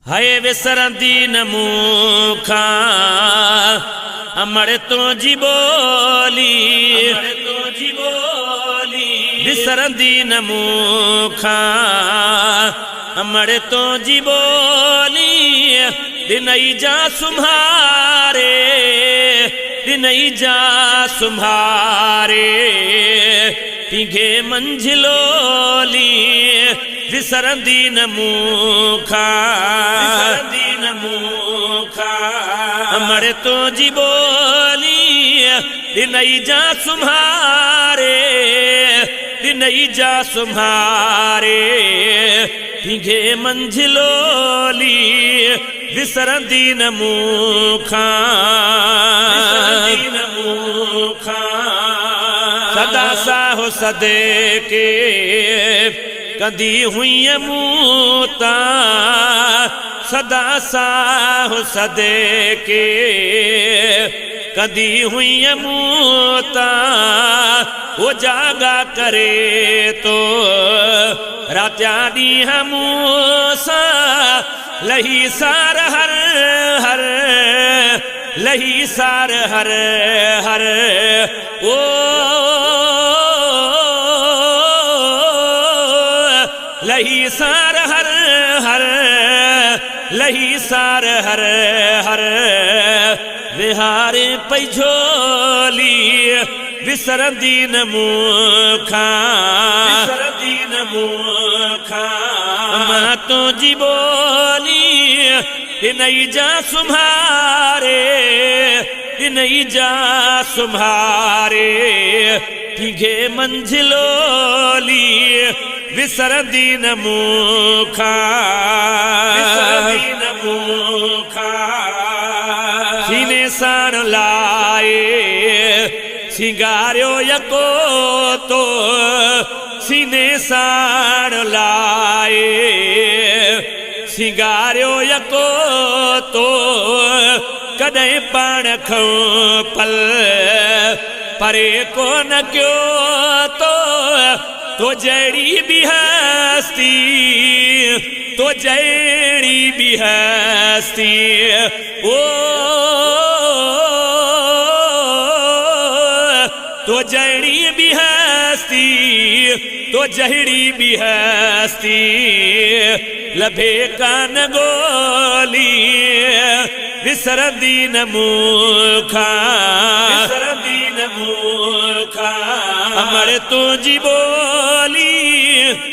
हाय विसरंदी न मूखा अमर तुझी बोली, विसरंदी न मूखा अमर तुझी बोली। दिनई जा सुम्हारे, दिनई जा सुम्हारे तीघे मंझिलोली। विसरंदी न मूखा, विसरंदी न मूखा अमर तुझी बोली। दिनई जा सुम्हारे, दिनई जा सुम्हारे तीघे मंझिलोली। विसरंदी न मूखा, विसरंदी न मूखा सदा साहो सदे के कदी हुई मूता। सदा साहो सदे के कदी हुई मूता। वो जागा करे तो रात्या दी मूसा। लही सार हर हर, लही सार हर हर ओ लही सार हर हर, लही सार हर हर विहारे पई झोली। विसरंदी न मूखा, विसरंदी न मूखा मां तुझी बोली। दिनई जा सुम्हारे, दिनई जा सुम्हारे तीघे मंझिलोली। विसरंदी न मूखा, विसरंदी न मूखा सीने साण लाए सिंगारियो यको तो। सीने साण लाए सिंगारियो यको तो। कॾहिं पाण खऊं पल परे कोन कयो तो। तो जड़ी भी हस्ती, तो जड़ी भी हस्ती ओ तो जड़ी भी हस्ती, तो जड़ी भी हस्ती लभे कान गोली। विसरंदी न मूखा, विसरंदी न मूखा अमर तुझी बोली।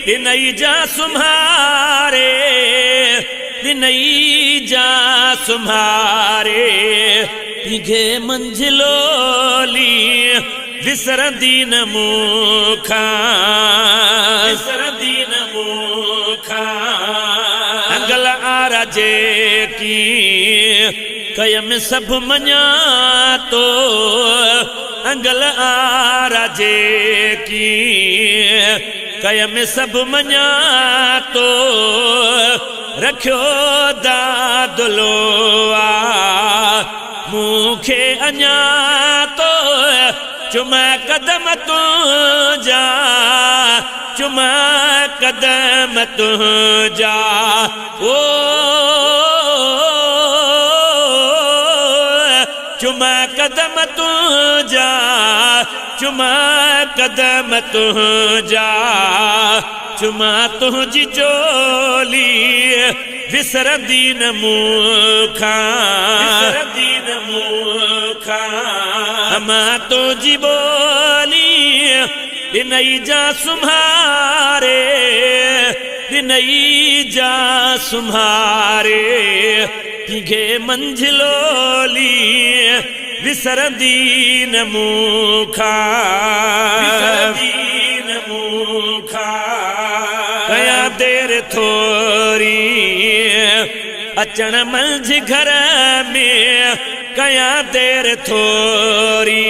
दिनई जा सुम्हारे, दिनई जा सुम्हारे तीघे मंझिलोली। विसरंदी न मूखा, विसरंदी न मूखा अंगल आरा जेकी कयम सब मञा तो। अंगल आरा जेकी कयम सब मञा तो। रखियो दादलो आ मूंखे अञा तो। चुमा कदम तुझा, चुमा कदम तुझा ओ चुमा कदम तुझा, चुमा कदम तुझा चुमा तुझी चोली। विसरंदी न मूखा, विसरंदी न मूखा मां तुझी बोली। दिनई जा सुम्हारे, दिनई जा सुम्हारे तीघे मंझिलोली। विसरंदी न मूखा, विसरंदी न मूखा कया देर थोरी अचण मंझ घर में। कया देर थोरी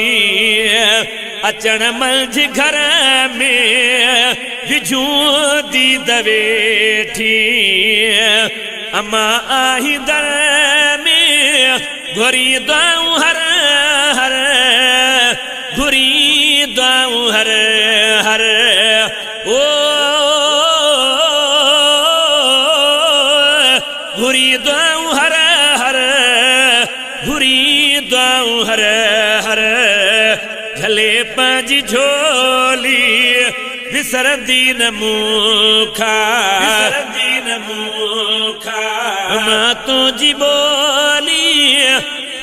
अचण मंझ घर में। विझूं दीद वेठी अम्मा आही दर में। घुरी दाऊं हर हर, घुरी दाऊं हर हर ओ घुरी दुआऊं हर हर घुरी दुआऊं हर हर झले पंहिंजी झोली विसरंदी न मूंखा विसरंदी न मूंखा मां तुंहिंजी ॿोली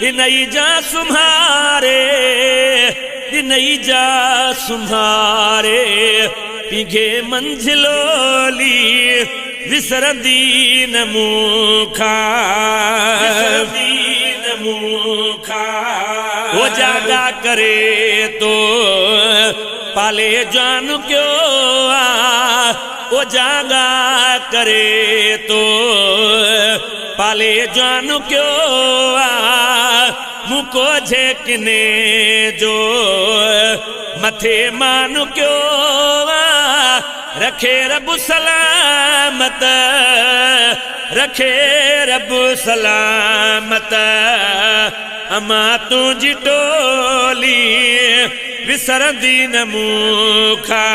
हिनई जा सुम्हारे हिनई जा सुम्हारे पीघे मंझिलोली विसरंदी न मूंखा विसरंदी न मूंखा वो जागा करे तो पाले जान क्यों आ वो जागा करे तो पाले जान क्यों आ मुको झेकने जो मथे मान क्यों आ रखे रब सलामत रखे रब सलामत अमा तुझी टोली विसरंदी न मूंखा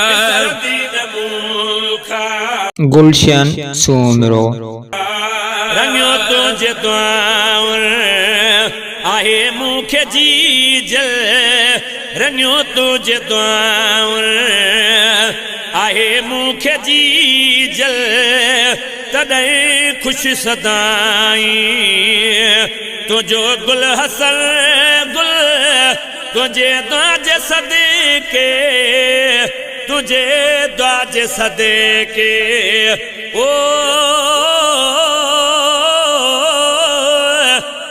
विसरंदी न मूंखा गुलशन सूमरो रंगियो तुझे दुआउं आहे मूंखे जीजल रंगियो तुझे दुआउं आहे मूंखे जीजल तॾहिं ख़ुशि सदाई तुझो गुल हसन गुल तुझे दुआ जे सदके तुझे दुआ जे सदके ओ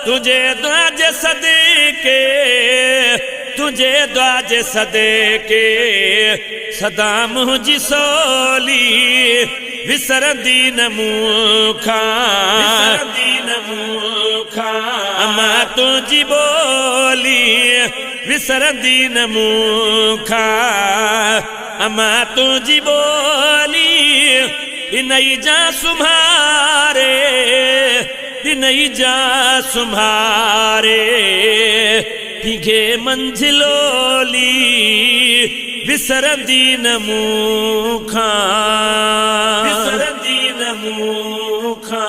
तुझे दुआ जे सदके तुझे दुआ जे सदके सदा मुंहिंजी सोली विसरंदी न मूंखा विसरंदी न मूंखा अमा तुझी ॿोली विसरंदी न मूंखा अमा तुझी ॿोली हिनई जा सुम्हारे हिनई जा सुम्हारे पीघे मंझिलोली विसरंदी न मूंखा विसरंदी न मूंखा।